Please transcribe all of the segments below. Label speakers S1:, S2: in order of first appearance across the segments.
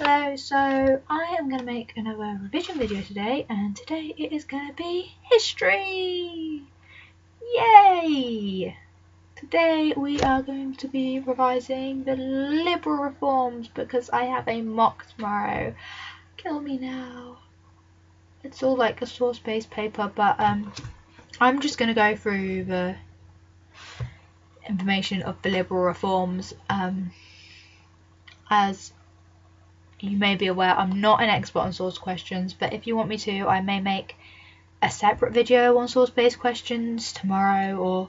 S1: Hello, so I am going to make another revision video today, and today it is going to be history! Yay! Today we are going to be revising the liberal reforms because I have a mock tomorrow. Kill me now. It's all like a source-based paper, but I'm just going to go through the information of the liberal reforms. As you may be aware, I'm not an expert on source questions, but if you want me to, I may make a separate video on source-based questions tomorrow or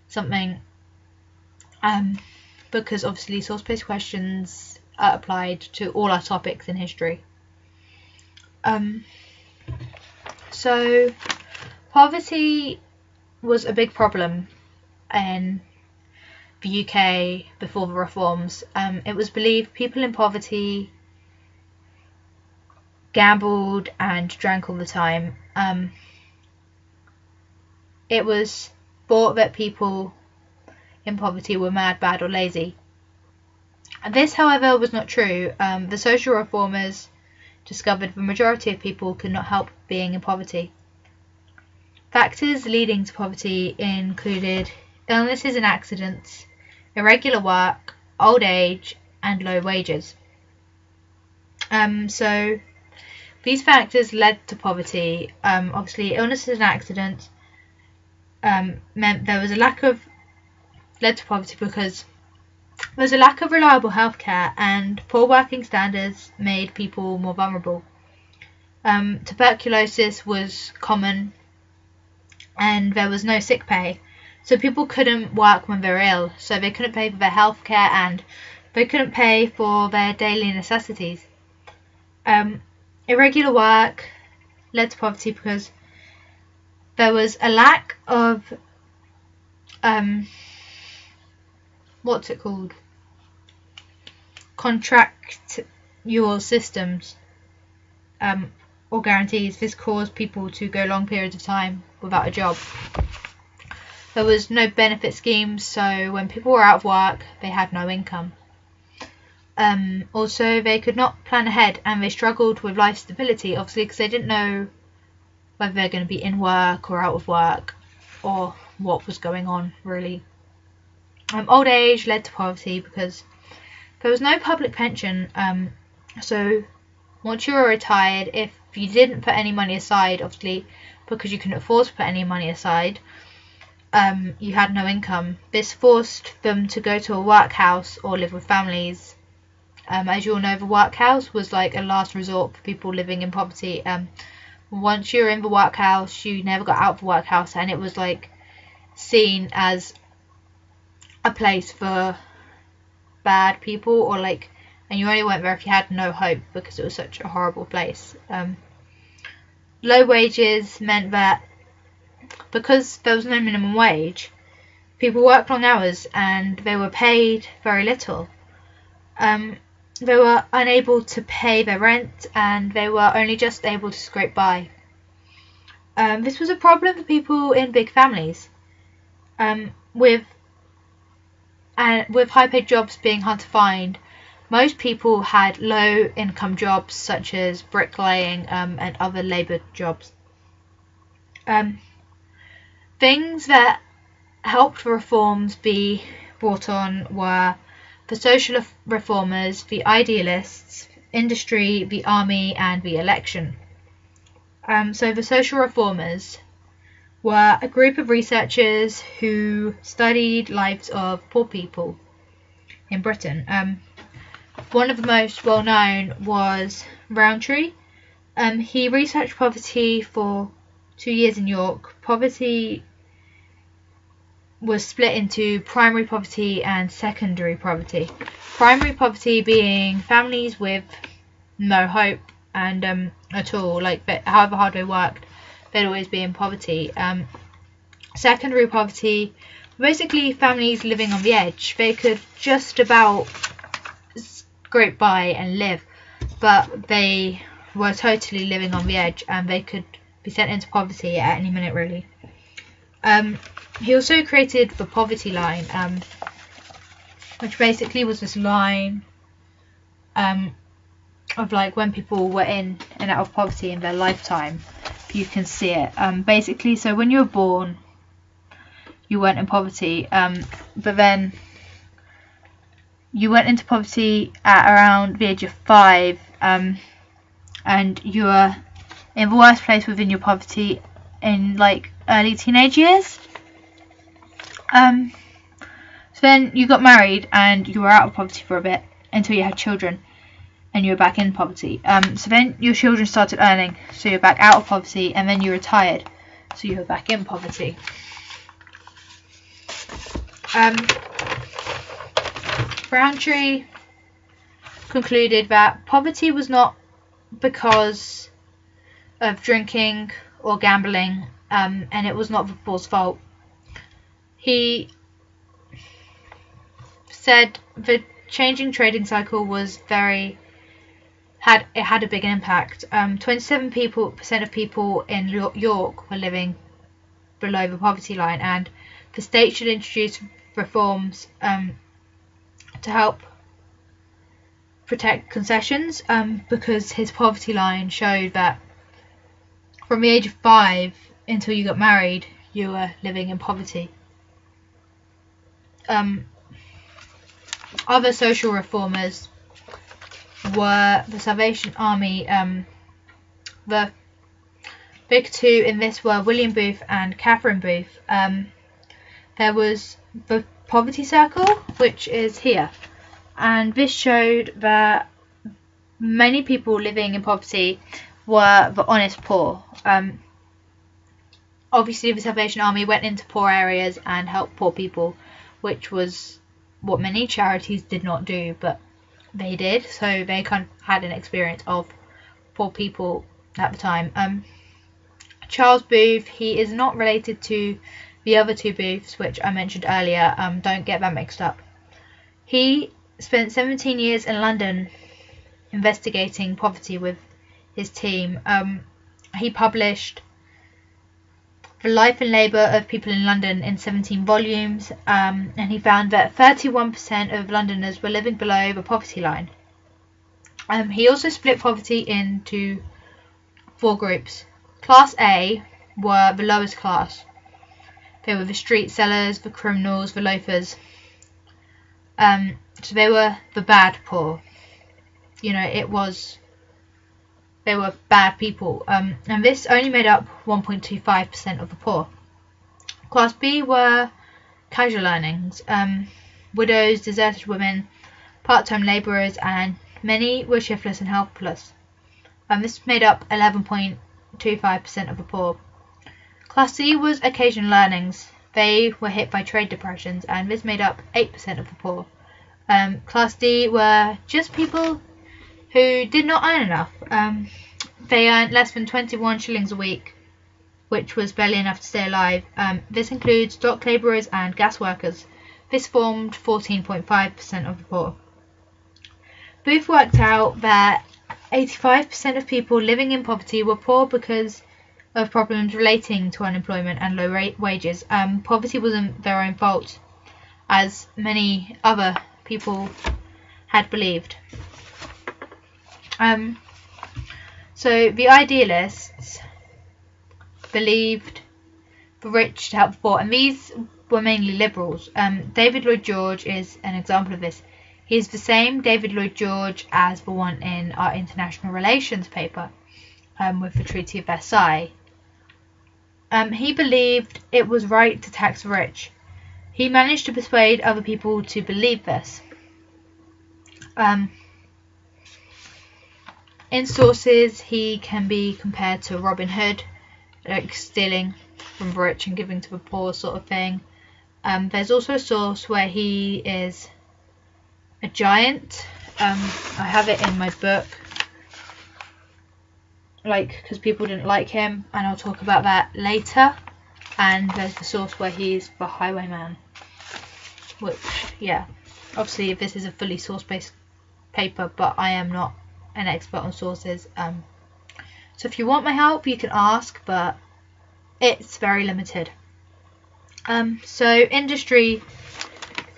S1: something, because obviously source-based questions are applied to all our topics in history. So poverty was a big problem in the UK before the reforms. It was believed people in poverty gambled and drank all the time. It was thought that people in poverty were mad, bad or lazy. This, however, was not true. The social reformers discovered the majority of people could not help being in poverty. Factors leading to poverty included illnesses and accidents, irregular work, old age and low wages. So these factors led to poverty. Obviously, illnesses and accidents meant there was a led to poverty because there was a lack of reliable healthcare and poor working standards made people more vulnerable. Tuberculosis was common and there was no sick pay, so people couldn't work when they were ill, so they couldn't pay for their healthcare and they couldn't pay for their daily necessities. Irregular work led to poverty because there was a lack of contractual systems or guarantees. This caused people to go long periods of time without a job. There was no benefit schemes, so when people were out of work they had no income. Also, they could not plan ahead and they struggled with life stability, obviously, because they didn't know whether they're going to be in work or out of work or what was going on, really. Old age led to poverty because there was no public pension. So once you were retired, if you didn't put any money aside, obviously because you couldn't afford to put any money aside, you had no income. This forced them to go to a workhouse or live with families. As you all know, the workhouse was like a last resort for people living in poverty. Once you were in the workhouse, you never got out of the workhouse, and it was like seen as a place for bad people, or like, and you only went there if you had no hope because it was such a horrible place. Low wages meant that because there was no minimum wage, people worked long hours and they were paid very little. They were unable to pay their rent and they were only just able to scrape by. This was a problem for people in big families. With high-paid jobs being hard to find, most people had low-income jobs such as bricklaying and other labour jobs. Things that helped the reforms be brought on were the social reformers, the idealists, industry, the army and the election. So the social reformers were a group of researchers who studied lives of poor people in Britain. One of the most well known was Rowntree. He researched poverty for 2 years in York. Poverty was split into primary poverty and secondary poverty. Primary poverty being families with no hope and at all, like however hard they worked, they'd always be in poverty. Secondary poverty, basically families living on the edge. They could just about scrape by and live, but they were totally living on the edge and they could be sent into poverty at any minute, really. He also created the poverty line, which basically was this line of like when people were in and out of poverty in their lifetime. You can see it. Basically, so when you were born, you weren't in poverty, but then you went into poverty at around the age of 5, and you were in the worst place within your poverty in like early teenage years. So then you got married and you were out of poverty for a bit until you had children and you were back in poverty. So then your children started earning, so you're back out of poverty, and then you retired, so you were back in poverty. Roundtree concluded that poverty was not because of drinking or gambling, and it was not the poor's fault. He said the changing trading cycle was had a big impact. 27% of people in York were living below the poverty line, and the state should introduce reforms to help protect concessions, because his poverty line showed that from the age of 5 until you got married, you were living in poverty. Other social reformers were the Salvation Army. The big two in this were William Booth and Catherine Booth. There was the Poverty Circle, which is here, and this showed that many people living in poverty were the honest poor. Obviously the Salvation Army went into poor areas and helped poor people, which was what many charities did not do, but they did, so they kind of had an experience of poor people at the time. Charles Booth, he is not related to the other two Booths, which I mentioned earlier. Don't get that mixed up. He spent 17 years in London investigating poverty with his team. He published The Life and Labour of People in London in 17 volumes, and he found that 31% of Londoners were living below the poverty line. He also split poverty into 4 groups. Class A were the lowest class. They were the street sellers, the criminals, the loafers. So they were the bad poor. You know, they were bad people. And this only made up 1.25% of the poor. Class B were casual earnings. Widows, deserted women, part-time labourers, and many were shiftless and helpless. This made up 11.25% of the poor. Class C was occasional earnings. They were hit by trade depressions, and this made up 8% of the poor. Class D were just people who did not earn enough. They earned less than 21 shillings a week, which was barely enough to stay alive. This includes dock labourers and gas workers. This formed 14.5% of the poor. Booth worked out that 85% of people living in poverty were poor because of problems relating to unemployment and low wages. Poverty wasn't their own fault, as many other people had believed. So the idealists believed the rich to help the poor, and these were mainly liberals. David Lloyd George is an example of this. He's the same David Lloyd George as the one in our international relations paper, with the Treaty of Versailles. He believed it was right to tax the rich. He managed to persuade other people to believe this. In sources, he can be compared to Robin Hood, like stealing from the rich and giving to the poor sort of thing. There's also a source where he is a giant. I have it in my book, because people didn't like him, and I'll talk about that later. And there's the source where he's the highwayman, which, yeah, obviously this is a fully source-based paper, but I am not an expert on sources. So if you want my help, you can ask, but it's very limited. So industry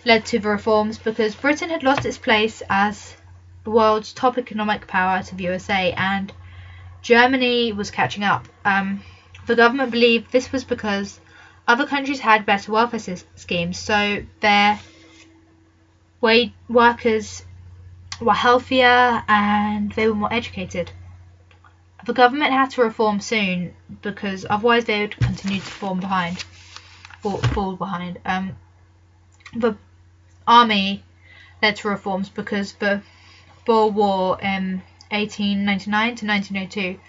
S1: led to the reforms because Britain had lost its place as the world's top economic power to the USA, and Germany was catching up. The government believed this was because other countries had better welfare schemes, so their workers were healthier and they were more educated. The government had to reform soon because otherwise they would continue to fall behind. The army led to reforms because the Boer War in 1899 to 1902.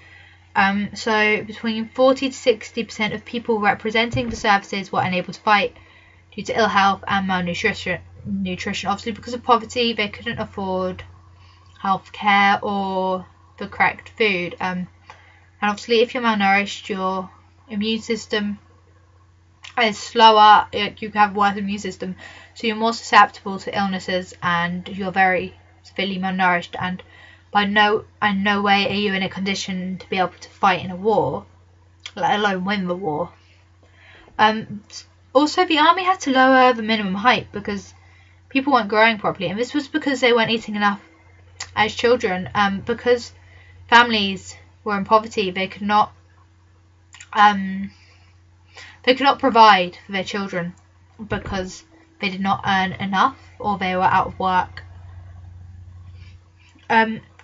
S1: So between 40 to 60% of people representing the services were unable to fight due to ill health and malnutrition. Obviously, because of poverty, they couldn't afford health care or the correct food. And obviously, if you're malnourished, your immune system is slower. You have a worse immune system, so you're more susceptible to illnesses, and you're very severely malnourished. And in no way are you in a condition to be able to fight in a war, let alone win the war. Also, the army had to lower the minimum height because people weren't growing properly, and this was because they weren't eating enough as children. Because families were in poverty, they could not provide for their children because they did not earn enough or they were out of work.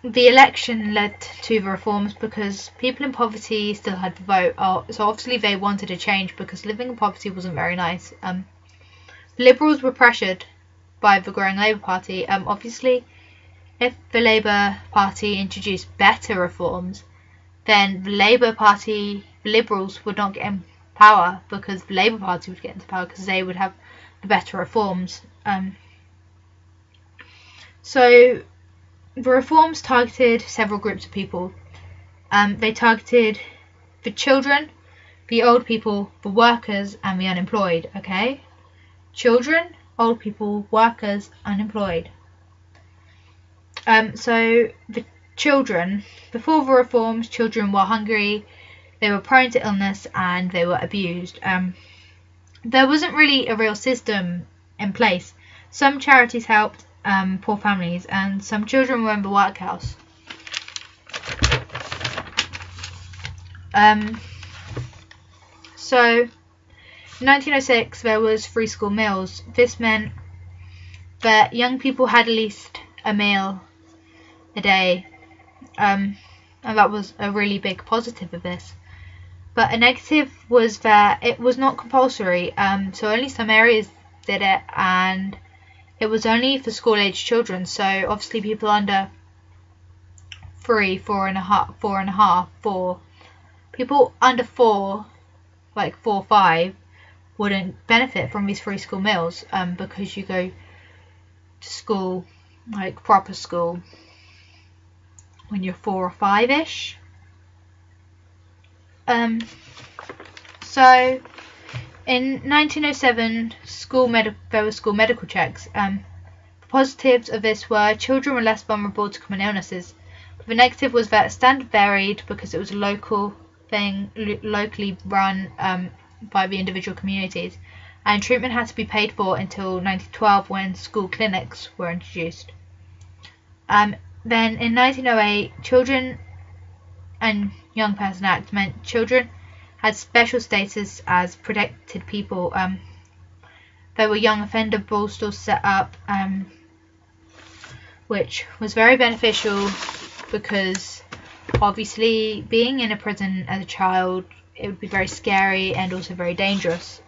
S1: The election led to the reforms because people in poverty still had the vote. So obviously they wanted a change because living in poverty wasn't very nice. Liberals were pressured by the growing Labour Party. Obviously, if the Labour Party introduced better reforms, then the Liberals would not get in power because the Labour Party would get into power because they would have the better reforms. So the reforms targeted several groups of people. They targeted the children, the old people, the workers, and the unemployed. Okay? Children, old people, workers, unemployed. So the children, before the reforms, children were hungry, they were prone to illness, and they were abused. There wasn't really a real system in place. Some charities helped poor families, and some children were in the workhouse. So in 1906 there was free school meals. This meant that young people had at least a meal a day, and that was a really big positive of this. But a negative was that it was not compulsory, so only some areas did it, and it was only for school-aged children. So obviously people under 3, 4, people under 4, like 4, 5, wouldn't benefit from these free school meals, because you go to school, like proper school, when you're 4 or 5-ish. So in 1907, there were school medical checks. The positives of this were children were less vulnerable to common illnesses. But the negative was that standard varied because it was a local thing, locally run by the individual communities, and treatment had to be paid for until 1912 when school clinics were introduced. Then in 1908, Children and Young Person Act meant children had special status as protected people. There were young offender ball stores set up, which was very beneficial because obviously being in a prison as a child, it would be very scary and also very dangerous.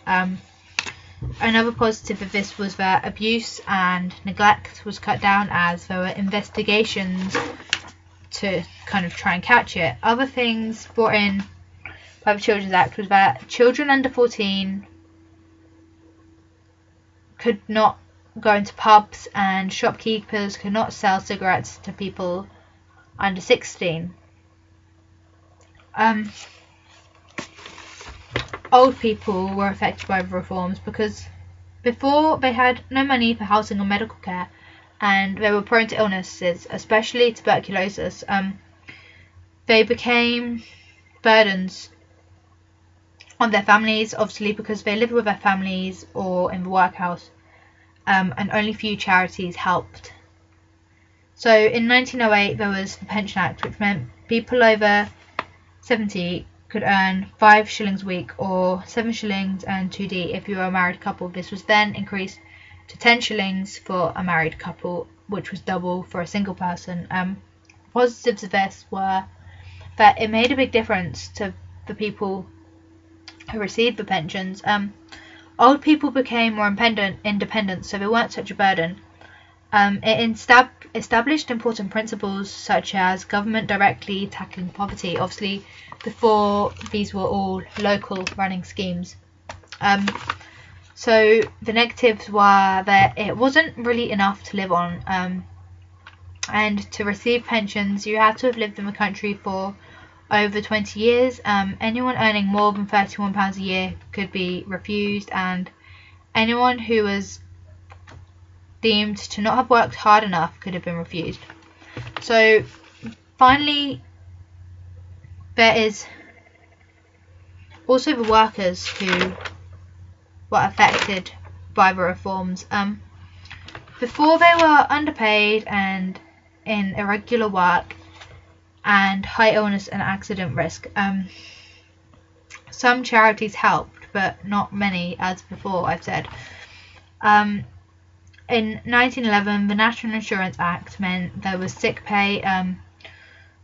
S1: Another positive of this was that abuse and neglect was cut down as there were investigations to kind of try and catch it. Other things brought in by the Children's Act was that children under 14 could not go into pubs, and shopkeepers could not sell cigarettes to people under 16. Old people were affected by the reforms because before they had no money for housing or medical care, and they were prone to illnesses, especially tuberculosis. They became burdens on their families, obviously because they lived with their families or in the workhouse, and only few charities helped So in 1908 there was the Pension Act, which meant people over 70 could earn 5 shillings a week or 7 shillings and 2d if you were a married couple. This was then increased to 10 shillings for a married couple, which was double for a single person. Positives of this were that it made a big difference to the people who received the pensions. Old people became more independent, so they weren't such a burden. It established important principles such as government directly tackling poverty. Obviously, before these were all local running schemes. So the negatives were that it wasn't really enough to live on. And to receive pensions, you had to have lived in the country for over 20 years. Anyone earning more than £31 a year could be refused, and anyone who was deemed to not have worked hard enough could have been refused. So finally, there is also the workers who were affected by the reforms. Before, they were underpaid and in irregular work and high illness and accident risk. Some charities helped, but not many, as before I've said. In 1911, the National Insurance Act meant there was sick pay.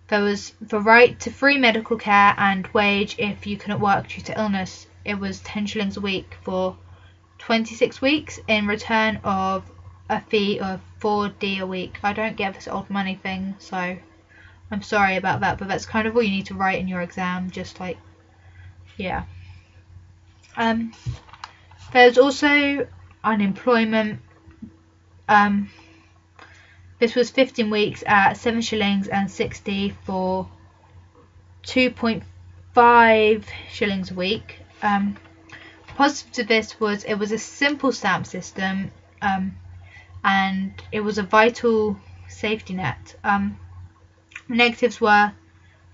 S1: There was the right to free medical care and wage if you couldn't work due to illness. It was 10 shillings a week for 26 weeks in return of a fee of 4d a week. I don't get this old money thing, so I'm sorry about that, but that's kind of all you need to write in your exam, just like, yeah. There's also unemployment. This was 15 weeks at 7 shillings and 60 for 2.5 shillings a week. Positive to this was it was a simple stamp system, and it was a vital safety net. Negatives were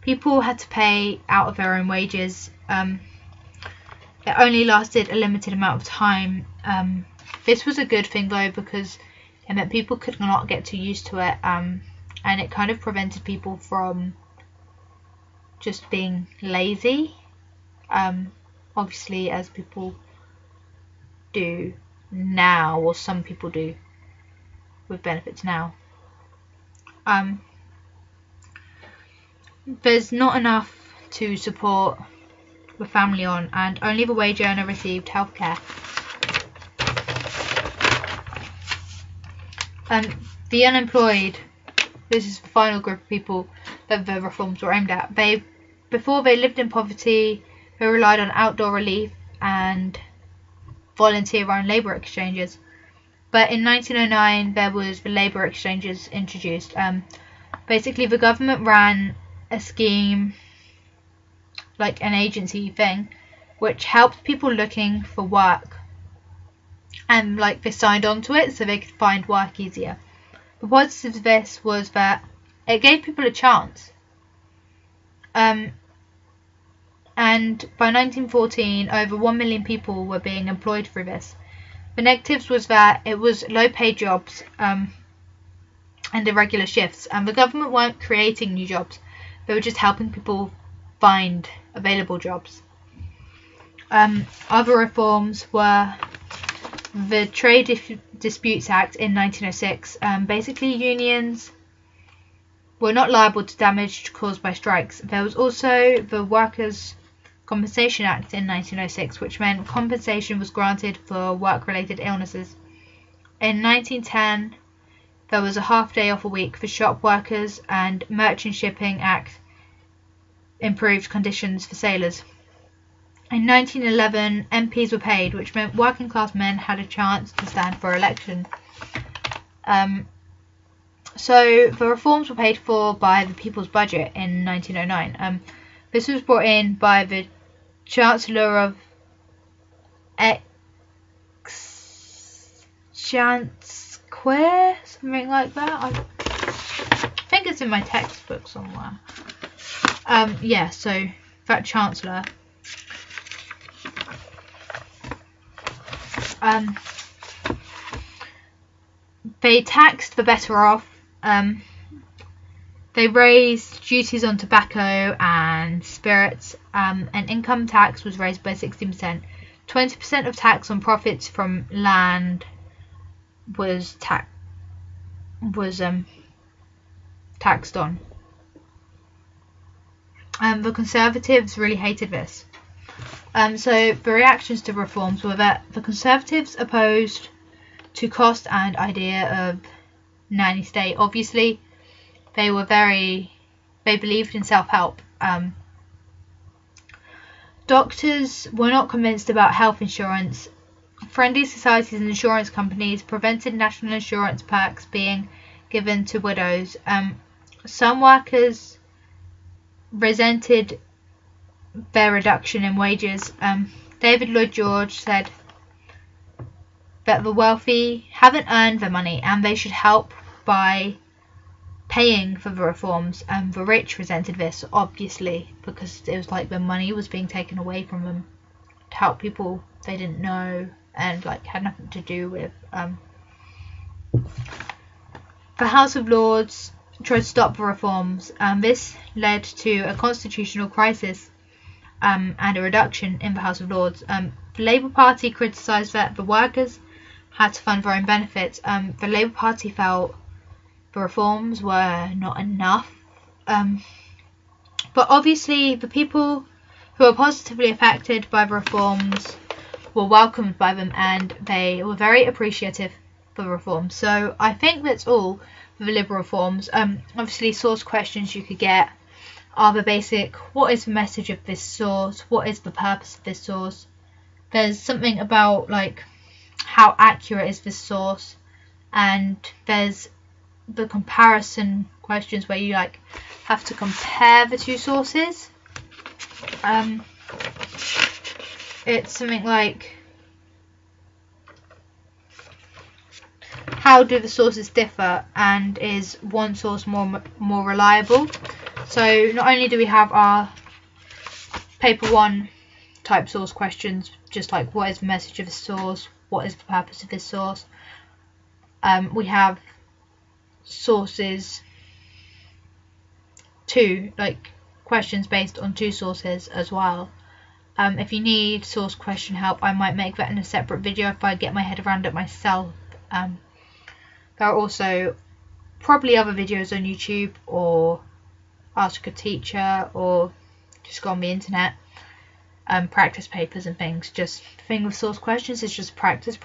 S1: people had to pay out of their own wages. It only lasted a limited amount of time. This was a good thing though, because it meant people could not get too used to it, and it kind of prevented people from just being lazy, obviously, as people do now, or some people do with benefits now. There's not enough to support the family on, and only the wage earner received healthcare. The unemployed, this is the final group of people that the reforms were aimed at. Before they lived in poverty, they relied on outdoor relief and volunteer-run labour exchanges. But in 1909, there was the labour exchanges introduced. Basically, the government ran a scheme, like an agency thing, which helped people looking for work, and like they signed on to it so they could find work easier. The positive of this was that it gave people a chance. And by 1914, over 1 million people were being employed through this. The negatives was that it was low-paid jobs and irregular shifts, and the government weren't creating new jobs. They were just helping people find available jobs. Other reforms were the Trade Disputes Act in 1906. Basically, unions were not liable to damage caused by strikes. There was also the Workers' Compensation Act in 1906, which meant compensation was granted for work-related illnesses. In 1910, there was a half day off a week for shop workers, and Merchant Shipping Act improved conditions for sailors. In 1911, MPs were paid, which meant working class men had a chance to stand for election. So the reforms were paid for by the People's Budget in 1909. This was brought in by the Chancellor of Exchequer, something like that. I think it's in my textbook somewhere. Yeah, so that Chancellor. They taxed the better off, They raised duties on tobacco and spirits, and income tax was raised by 16%. 20% of tax on profits from land was taxed on. The Conservatives really hated this. So the reactions to reforms were that the Conservatives opposed to cost and idea of nanny state. Obviously, they believed in self-help. Doctors were not convinced about health insurance. Friendly societies and insurance companies prevented national insurance perks being given to widows. Some workers resented their reduction in wages. David Lloyd George said that the wealthy haven't earned the money and they should help by paying for the reforms. The rich resented this, obviously, because it was like the money was being taken away from them to help people they didn't know and like had nothing to do with. The House of Lords tried to stop the reforms. This led to a constitutional crisis and a reduction in the House of Lords. The Labour Party criticised that the workers had to fund their own benefits. The Labour Party felt the reforms were not enough. But obviously the people who were positively affected by the reforms were welcomed by them and they were very appreciative for the reforms. So I think that's all for the Liberal reforms. Obviously source questions you could get are the basic: what is the message of this source? What is the purpose of this source? There's something about like how accurate is this source, and there's the comparison questions where you like have to compare the two sources. It's something like, how do the sources differ, and is one source more reliable? So not only do we have our paper 1 type source questions, just like what is the message of the source, what is the purpose of this source, we have sources 2, like questions based on 2 sources as well. If you need source question help, I might make that in a separate video if I get my head around it myself. There are also probably other videos on YouTube, or ask a teacher, or just go on the internet, practice papers and things. Just the thing with source questions is just practice,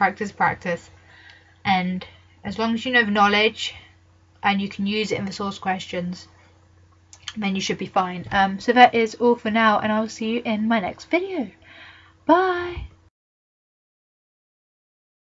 S1: and as long as you know the knowledge and you can use it in the source questions, then you should be fine. So that is all for now, and I'll see you in my next video. Bye.